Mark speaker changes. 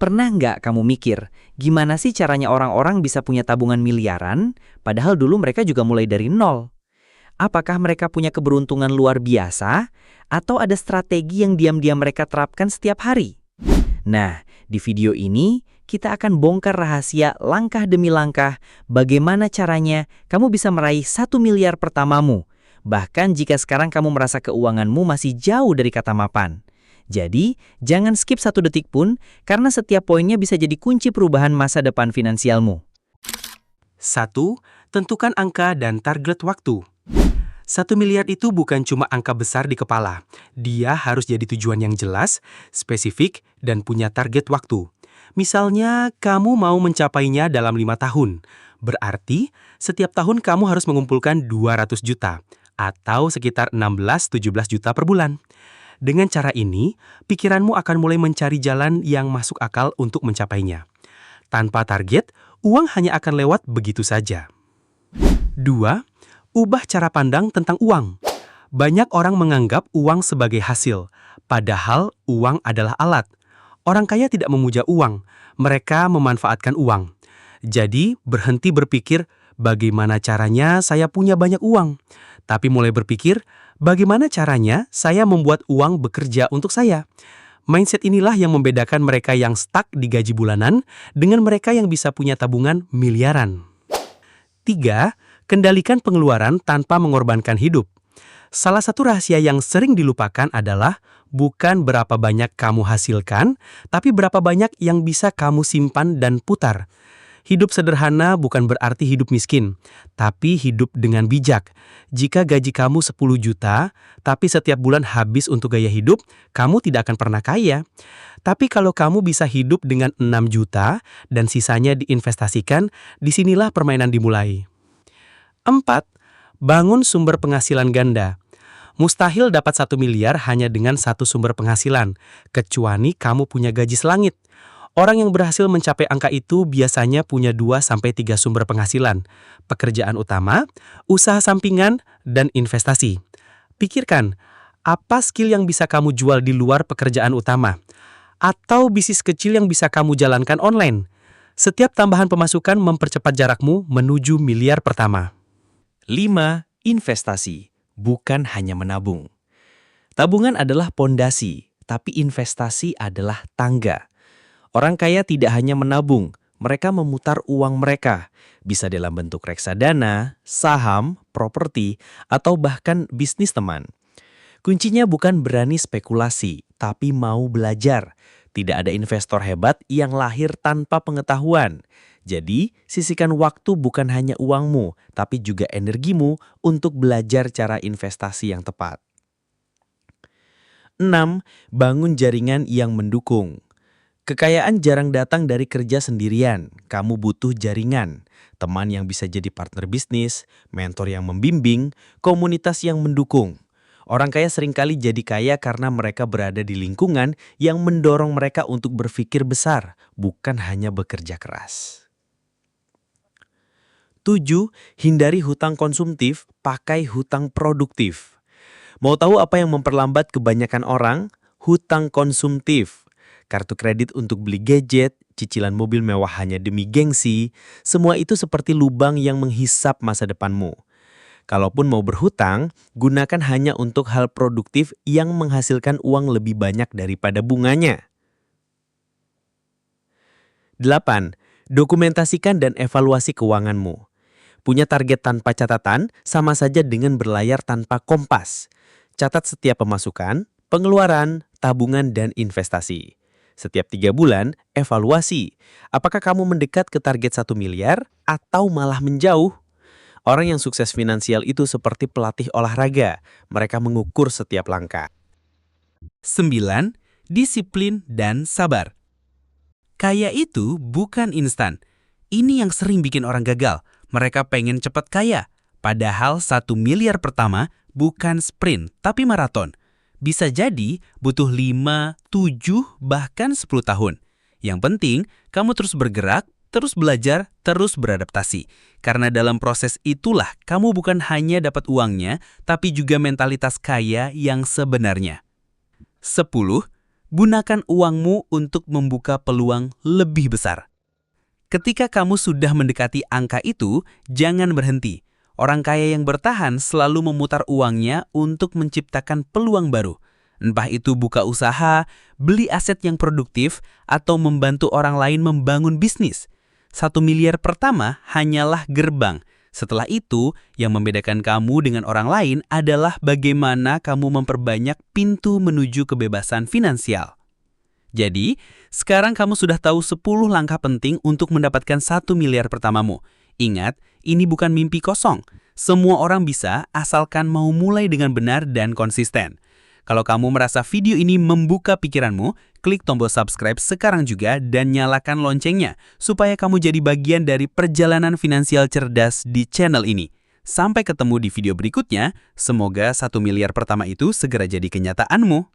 Speaker 1: Pernah nggak kamu mikir, gimana sih caranya orang-orang bisa punya tabungan miliaran, padahal dulu mereka juga mulai dari nol? Apakah mereka punya keberuntungan luar biasa, atau ada strategi yang diam-diam mereka terapkan setiap hari? Nah, di video ini kita akan bongkar rahasia langkah demi langkah bagaimana caranya kamu bisa meraih 1 miliar pertamamu, bahkan jika sekarang kamu merasa keuanganmu masih jauh dari kata mapan. Jadi, jangan skip 1 detik pun, karena setiap poinnya bisa jadi kunci perubahan masa depan finansialmu.
Speaker 2: 1. Tentukan angka dan target waktu. 1 miliar itu bukan cuma angka besar di kepala. Dia harus jadi tujuan yang jelas, spesifik, dan punya target waktu. Misalnya, kamu mau mencapainya dalam 5 tahun. Berarti, setiap tahun kamu harus mengumpulkan 200 juta, atau sekitar 16-17 juta per bulan. Dengan cara ini, pikiranmu akan mulai mencari jalan yang masuk akal untuk mencapainya. Tanpa target, uang hanya akan lewat begitu saja. 2. Ubah cara pandang tentang uang. Banyak orang menganggap uang sebagai hasil, padahal uang adalah alat. Orang kaya tidak memuja uang, mereka memanfaatkan uang. Jadi, berhenti berpikir, bagaimana caranya saya punya banyak uang? Tapi mulai berpikir, bagaimana caranya saya membuat uang bekerja untuk saya? Mindset inilah yang membedakan mereka yang stuck di gaji bulanan dengan mereka yang bisa punya tabungan miliaran. 3. Kendalikan pengeluaran tanpa mengorbankan hidup. Salah satu rahasia yang sering dilupakan adalah bukan berapa banyak kamu hasilkan, tapi berapa banyak yang bisa kamu simpan dan putar. Hidup sederhana bukan berarti hidup miskin, tapi hidup dengan bijak. Jika gaji kamu 10 juta, tapi setiap bulan habis untuk gaya hidup, kamu tidak akan pernah kaya. Tapi kalau kamu bisa hidup dengan 6 juta dan sisanya diinvestasikan, disinilah permainan dimulai. 4. Bangun sumber penghasilan ganda. Mustahil dapat 1 miliar hanya dengan satu sumber penghasilan, kecuali kamu punya gaji selangit. Orang yang berhasil mencapai angka itu biasanya punya 2-3 sumber penghasilan, pekerjaan utama, usaha sampingan, dan investasi. Pikirkan, apa skill yang bisa kamu jual di luar pekerjaan utama? Atau bisnis kecil yang bisa kamu jalankan online? Setiap tambahan pemasukan mempercepat jarakmu menuju miliar pertama.
Speaker 1: 5. Investasi, bukan hanya menabung. Tabungan adalah pondasi, tapi investasi adalah tangga. Orang kaya tidak hanya menabung, mereka memutar uang mereka. Bisa dalam bentuk reksadana, saham, properti, atau bahkan bisnis teman. Kuncinya bukan berani spekulasi, tapi mau belajar. Tidak ada investor hebat yang lahir tanpa pengetahuan. Jadi, sisihkan waktu bukan hanya uangmu, tapi juga energimu untuk belajar cara investasi yang tepat. 6. Bangun jaringan yang mendukung. Kekayaan jarang datang dari kerja sendirian. Kamu butuh jaringan, teman yang bisa jadi partner bisnis, mentor yang membimbing, komunitas yang mendukung. Orang kaya seringkali jadi kaya karena mereka berada di lingkungan yang mendorong mereka untuk berpikir besar, bukan hanya bekerja keras. 7. Hindari hutang konsumtif, pakai hutang produktif. Mau tahu apa yang memperlambat kebanyakan orang? Hutang konsumtif. Kartu kredit untuk beli gadget, cicilan mobil mewah hanya demi gengsi, semua itu seperti lubang yang menghisap masa depanmu. Kalaupun mau berhutang, gunakan hanya untuk hal produktif yang menghasilkan uang lebih banyak daripada bunganya. 8. Dokumentasikan dan evaluasi keuanganmu. Punya target tanpa catatan sama saja dengan berlayar tanpa kompas. Catat setiap pemasukan, pengeluaran, tabungan, dan investasi. Setiap 3 bulan, evaluasi. Apakah kamu mendekat ke target 1 miliar atau malah menjauh? Orang yang sukses finansial itu seperti pelatih olahraga. Mereka mengukur setiap langkah.
Speaker 2: 9. Disiplin dan sabar. Kaya itu bukan instan. Ini yang sering bikin orang gagal. Mereka pengen cepat kaya. Padahal 1 miliar pertama bukan sprint, tapi maraton. Bisa jadi butuh 5, 7, bahkan 10 tahun. Yang penting, kamu terus bergerak, terus belajar, terus beradaptasi. Karena dalam proses itulah kamu bukan hanya dapat uangnya, tapi juga mentalitas kaya yang sebenarnya. 10. Gunakan uangmu untuk membuka peluang lebih besar. Ketika kamu sudah mendekati angka itu, jangan berhenti. Orang kaya yang bertahan selalu memutar uangnya untuk menciptakan peluang baru. Entah itu buka usaha, beli aset yang produktif, atau membantu orang lain membangun bisnis. 1 miliar pertama hanyalah gerbang. Setelah itu, yang membedakan kamu dengan orang lain adalah bagaimana kamu memperbanyak pintu menuju kebebasan finansial. Jadi, sekarang kamu sudah tahu 10 langkah penting untuk mendapatkan 1 miliar pertamamu. Ingat, ini bukan mimpi kosong. Semua orang bisa asalkan mau mulai dengan benar dan konsisten. Kalau kamu merasa video ini membuka pikiranmu, klik tombol subscribe sekarang juga dan nyalakan loncengnya supaya kamu jadi bagian dari perjalanan finansial cerdas di channel ini. Sampai ketemu di video berikutnya, semoga 1 miliar pertama itu segera jadi kenyataanmu.